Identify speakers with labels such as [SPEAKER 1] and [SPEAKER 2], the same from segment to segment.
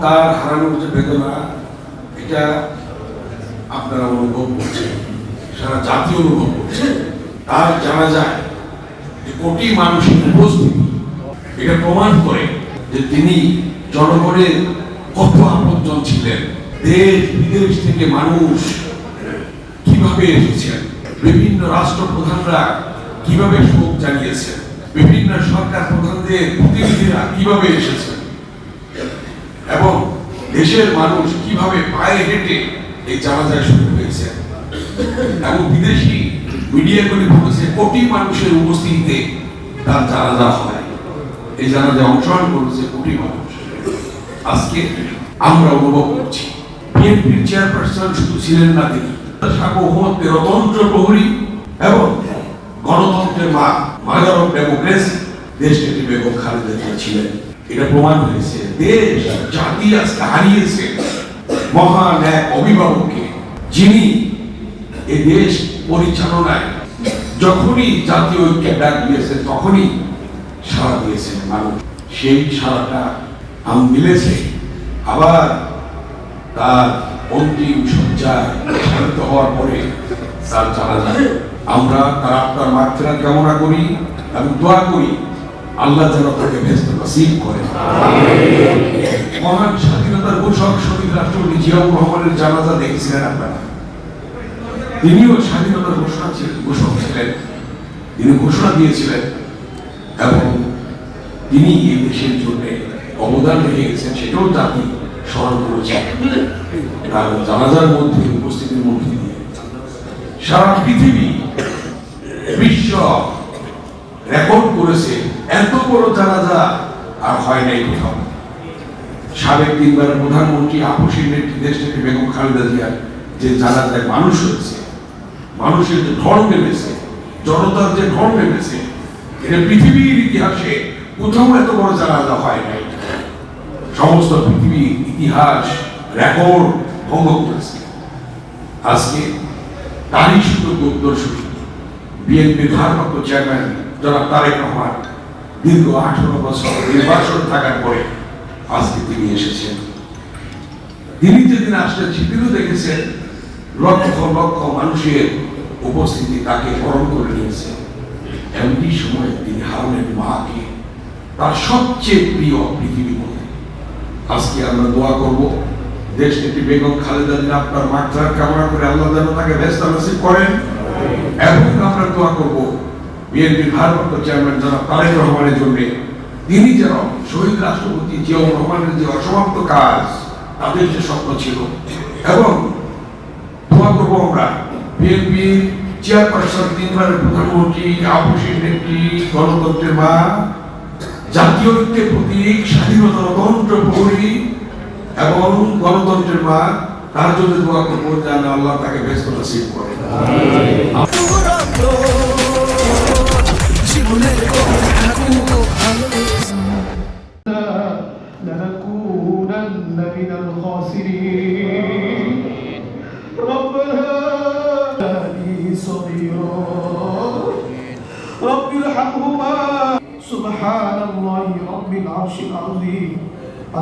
[SPEAKER 1] তার হারানোর যে বেদনা, এটা আপনারা অনুভব করছেন, সারা জাতি অনুভব করছে। তার জানা যায় যে কোটি মানুষের উপস্থিতি এটা প্রমাণ করে যে তিনি জনগণের কত আপনজন ছিলেন। দেশ বিদেশ থেকে মানুষ কিভাবে এসেছেন, বিভিন্ন রাষ্ট্রপ্রধানরা কিভাবে শোক জানিয়েছেন, বিভিন্ন সরকার প্রধানদের প্রতিনিধিরা কিভাবে এসেছেন এবং দেশের মানুষ কিভাবে পায়ে হেঁটে এই জানাজা শুরু হয়েছে এবং বিদেশি মিডিয়াগুলি বলেছে কোটি মানুষের উপস্থিতিতে তার জানাজা হয়। এই জানাজায় অংশগ্রহণ করেছে কোটি মানুষ। আজকে আমরা অনুভব করছি বিএনপির চেয়ারপারসন শুধু ছিলেন না, তিনি সার্বভৌমত্বের অতন্ত্র প্রহরী এবং গণতন্ত্রের মা, মাদার অফ ডেমোক্রেসি দেশনেত্রী বেগম খালেদা জিয়া ছিলেন। এটা প্রমাণ হয়েছে দেশ জাতি আজকে হারিয়েছে মহান এক অভিভাবককে, যিনি এই দেশ পরিচালনায় যখনই জাতীয় ঐক্যের ডাক দিয়েছেন তখনই সাড়া দিয়েছেন মানুষ। সেই সাড়াটা মিলেছে আবার তার অন্তিম সজ্জায় শান্ত হওয়ার পরে তার জানাজা। আমরা তার আত্মার মাগফিরাত কামনা করি এবং দোয়া করি আল্লাহ যেন তাকে বেহেশত নসিব করে। মহান স্বাধীনতার ঘোষক শহীদ রাষ্ট্রপতি জিয়াউর রহমানের জানাজা দেখেছিলেন আপনারা। তিনিও স্বাধীনতার ঘোষক ছিলেন, তিনি ঘোষণা দিয়েছিলেন এবং তিনি এই দেশের জন্য অবদান রেখে গেছেন, সেটাও জাতি স্মরণ করেছে তার জানাজার মধ্যে উপস্থিতির মধ্যে দিয়ে। সারা পৃথিবী বিশ্ব রেকর্ড করেছে, এত বড় জানাজা আর হয় নাই কোথাও। সাবেক তিনবারের প্রধানমন্ত্রী আপসীর নেত্রী দেশনেত্রী বেগম খালেদা জিয়ার যে জানাজায় মানুষ হয়েছে, মানুষের যে ঢল নেমেছে, জনতার যে ঢল নেমেছে, এটা পৃথিবীর ইতিহাসে কোথাও এত বড় জানাজা হয় নাই। সমস্ত পৃথিবীর ইতিহাস রেকর্ড ভঙ্গ করেছে। আজকে তারই শুধু দূরদর্শী বিএনপির ভারপ্রাপ্ত চেয়ারম্যান জনাব তারেক রহমান দীর্ঘ 18 বছর নির্বাসন থাকার পরে আজকে তিনি এসেছেন। তিনি যেদিন আসছেন সেদিনও দেখেছেন লক্ষ লক্ষ মানুষের উপস্থিতি তাকে বরণ করে নিয়েছে। এমনি সময় তিনি হারালেন মাকে, তার সবচেয়ে প্রিয় পৃথিবীর মধ্যে। আজকে আমরা দোয়া করব দেশনেত্রী বেগম খালেদা জিয়া আপনার মাগফিরাত কামনা করে আল্লাহ যেন তাকে বেহেশত নসিব করেন এবং আমরা দোয়া করব বিএনপির ভারপ্রাপ্ত চেয়ারম্যান জনাব তারেক রহমানের জন্য, তিনি যেন শহীদ রাষ্ট্রপতি জিয়াউর রহমানের যে অসমাপ্ত কাজ, তাদের যে স্বপ্ন ছিল, এবং দোয়া করব আমরা বিএনপির চেয়ারপারসন, তিনবারের প্রধানমন্ত্রী, আপসীর নেত্রী, গণতন্ত্রের মা, জাতীয় ঐক্যের প্রতীক, স্বাধীনতার অতন্ত্র প্রহরী এবং গণতন্ত্রের মা, তার জন্য দোয়া করবো যেন আল্লাহ তাকে বেহেশত নসিব করে।
[SPEAKER 2] سبحان الله رب العرش العظيم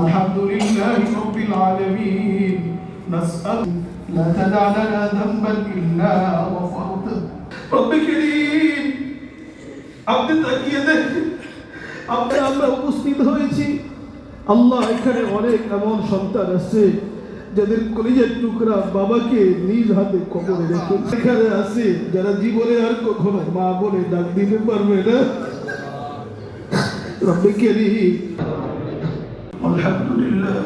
[SPEAKER 2] الحمد لله رب العالمين نسأل لا تدع لنا ذنبا إلا غفرته رب كريم আপনি তাকিয়ে দেখেন আমরা উপস্থিত হয়েছি। আল্লাহ, এখানে অনেক এমন সন্তান আছে যাদের কলিজার টুকরা বাবাকে নিজ হাতে কবরে রেখে এখানে আছে, যারা জীবনে আর কখনো মা বলে ডাক দিতে পারবে না। রব্বে কারীম আলহামদুলিল্লাহ।